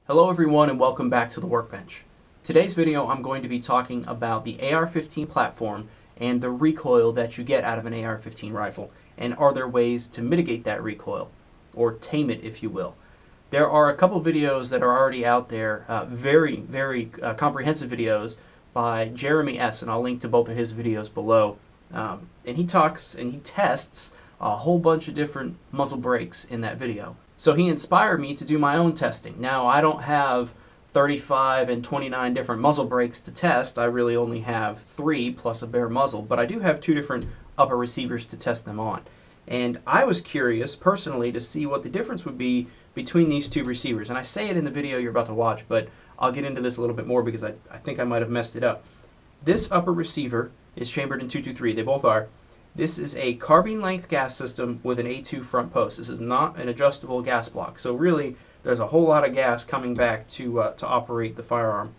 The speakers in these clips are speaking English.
Hello everyone and welcome back to the Workbench. Today's video I'm going to be talking about the AR-15 platform and the recoil that you get out of an AR-15 rifle, and are there ways to mitigate that recoil, or tame it if you will. There are a couple videos that are already out there, very comprehensive videos by Jeremy S., and I'll link to both of his videos below. And he talks and he tests a whole bunch of different muzzle brakes in that video. So he inspired me to do my own testing. Now, I don't have 35 and 29 different muzzle brakes to test. I really only have 3 plus a bare muzzle, but I do have 2 different upper receivers to test them on. And I was curious, personally, to see what the difference would be between these 2 receivers. And I say it in the video you're about to watch, but I'll get into this a little bit more because I think I might have messed it up. This upper receiver is chambered in 223. They both are. This is a carbine length gas system with an A2 front post. This is not an adjustable gas block. So really, there's a whole lot of gas coming back to operate the firearm.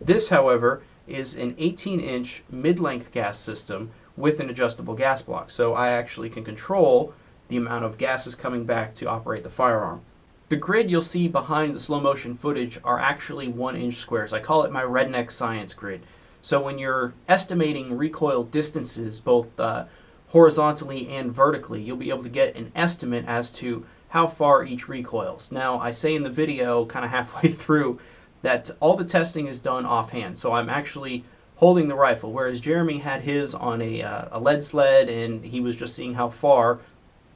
This, however, is an 18-inch mid-length gas system with an adjustable gas block. So I actually can control the amount of gases coming back to operate the firearm. The grid you'll see behind the slow motion footage are actually 1-inch squares. I call it my redneck science grid. So when you're estimating recoil distances, both horizontally and vertically, you'll be able to get an estimate as to how far each recoils. Now, I say in the video, kind of halfway through, that all the testing is done offhand. So I'm actually holding the rifle, whereas Jeremy had his on a lead sled, and he was just seeing how far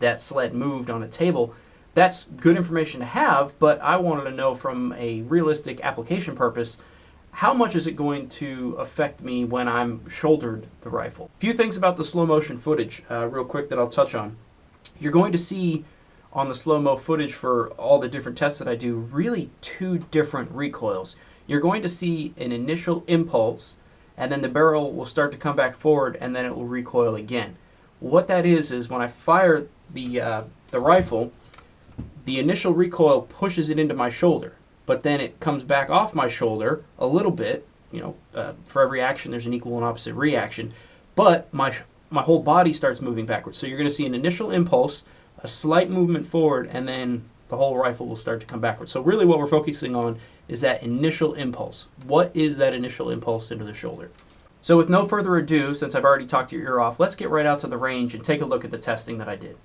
that sled moved on a table. That's good information to have, but I wanted to know from a realistic application purpose, how much is it going to affect me when I'm shouldered the rifle? A few things about the slow motion footage real quick that I'll touch on. You're going to see on the slow-mo footage for all the different tests that I do really 2 different recoils. You're going to see an initial impulse, and then the barrel will start to come back forward, and then it will recoil again. What that is when I fire the rifle, the initial recoil pushes it into my shoulder, but then it comes back off my shoulder a little bit. For every action there's an equal and opposite reaction, but my whole body starts moving backwards. So you're going to see an initial impulse, a slight movement forward, and then the whole rifle will start to come backwards. So really what we're focusing on is that initial impulse. What is that initial impulse into the shoulder? So with no further ado, since I've already talked your ear off, let's get right out to the range and take a look at the testing that I did.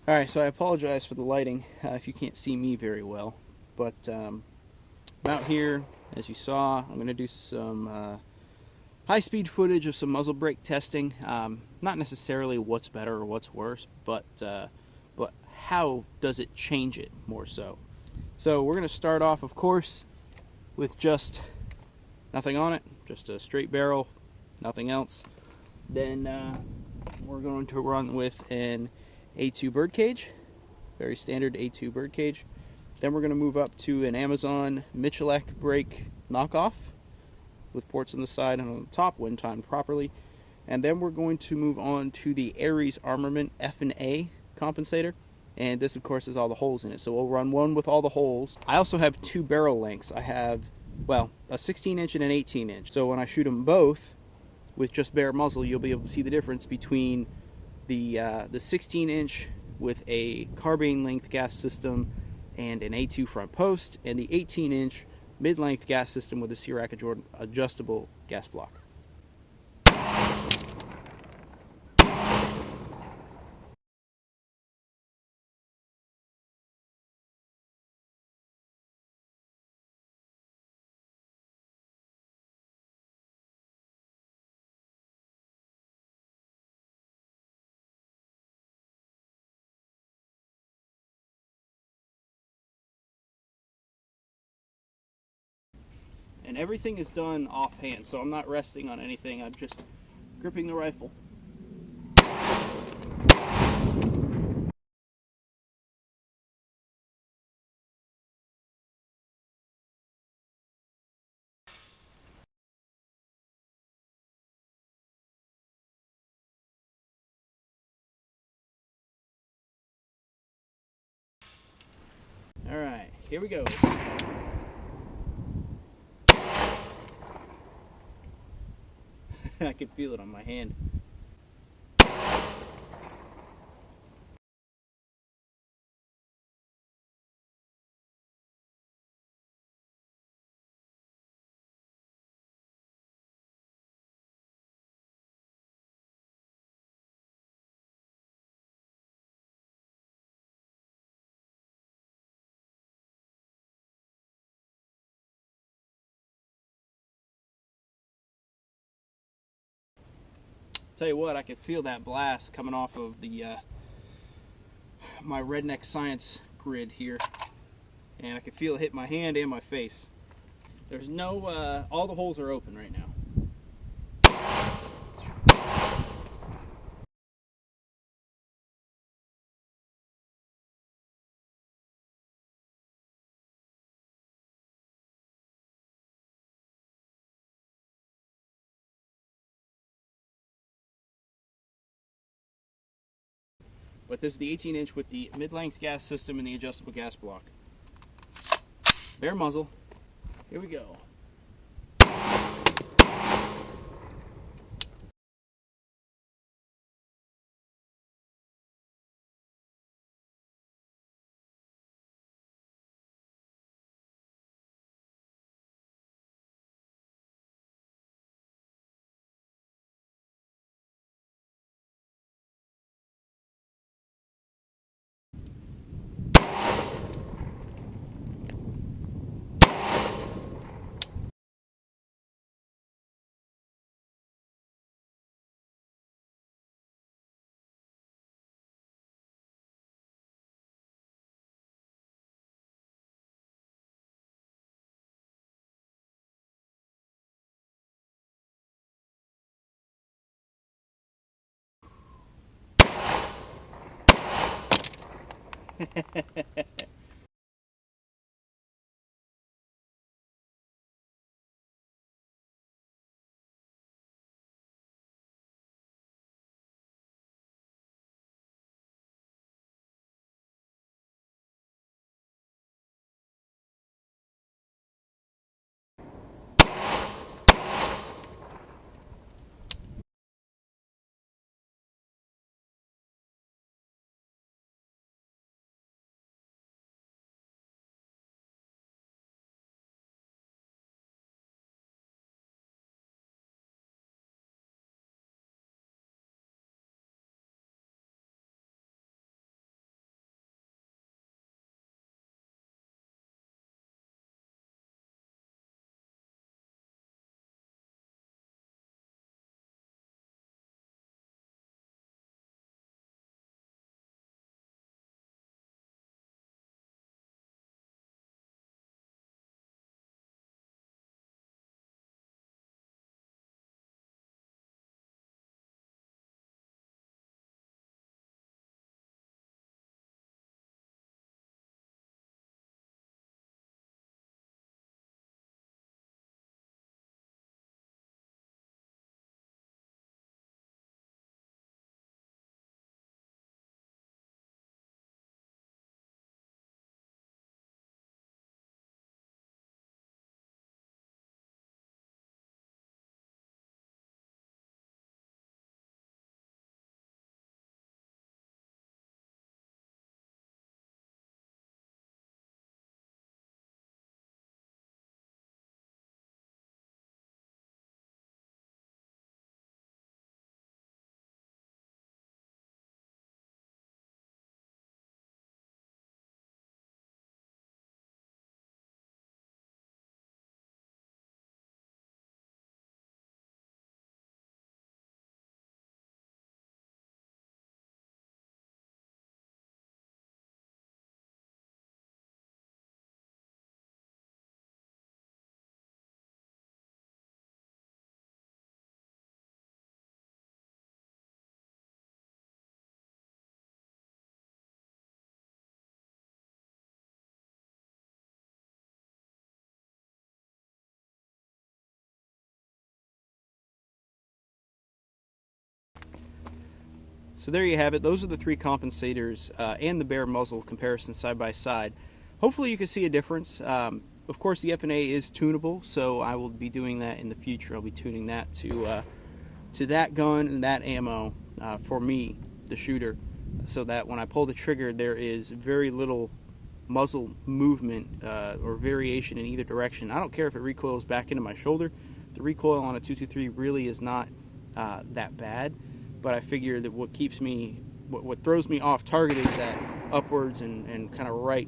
Alright, so I apologize for the lighting if you can't see me very well, but I'm out here, as you saw. I'm going to do some high-speed footage of some muzzle brake testing. Not necessarily what's better or what's worse, but how does it change it more so. So we're going to start off, of course, with just nothing on it, just a straight barrel, nothing else. Then we're going to run with an A2 birdcage, very standard A2 birdcage. Then we're going to move up to an Amazon Michelak brake knockoff with ports on the side and on the top when timed properly. And then we're going to move on to the Aries Armament effin-a compensator. And this, of course, is all the holes in it. So we'll run one with all the holes. I also have 2 barrel lengths. I have, well, a 16-inch and an 18-inch. So when I shoot them both with just bare muzzle, you'll be able to see the difference between the 16-inch with a carbine length gas system and an A2 front post, and the 18-inch mid-length gas system with a C-Rack adjustable gas block. And everything is done offhand, so I'm not resting on anything. I'm just gripping the rifle. Alright, here we go. I can feel it on my hand. tell you what, I can feel that blast coming off of the my redneck science grid here, and I can feel it hit my hand and my face. There's no, all the holes are open right now. But this is the 18-inch with the mid-length gas system and the adjustable gas block. Bare muzzle. Here we go. So there you have it. Those are the three compensators and the bare muzzle comparison side by side. Hopefully you can see a difference. Of course, the effin-a is tunable, so I will be doing that in the future. I'll be tuning that to that gun and that ammo for me, the shooter, so that when I pull the trigger, there is very little muzzle movement or variation in either direction. I don't care if it recoils back into my shoulder. The recoil on a 223 really is not that bad. But I figure that what keeps me, what throws me off target is that upwards and kind of right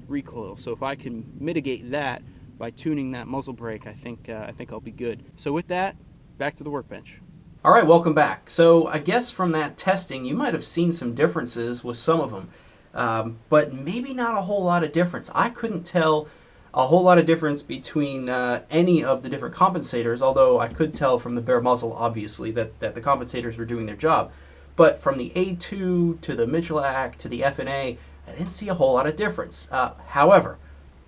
recoil. So if I can mitigate that by tuning that muzzle brake, I think I'll be good. So with that, back to the workbench. All right, welcome back. So I guess from that testing, you might have seen some differences with some of them, but maybe not a whole lot of difference. I couldn't tell a whole lot of difference between any of the different compensators, although I could tell from the bare muzzle, obviously, that the compensators were doing their job. But from the A2 to the Mitchell-Ack to the effin-a, I didn't see a whole lot of difference. However,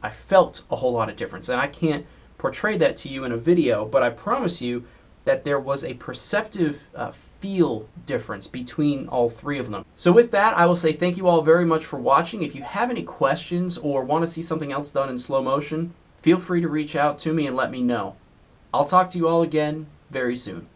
I felt a whole lot of difference, and I can't portray that to you in a video, but I promise you that there was a perceptive feel difference between all three of them. So with that, I will say thank you all very much for watching. If you have any questions or want to see something else done in slow motion, feel free to reach out to me and let me know. I'll talk to you all again very soon.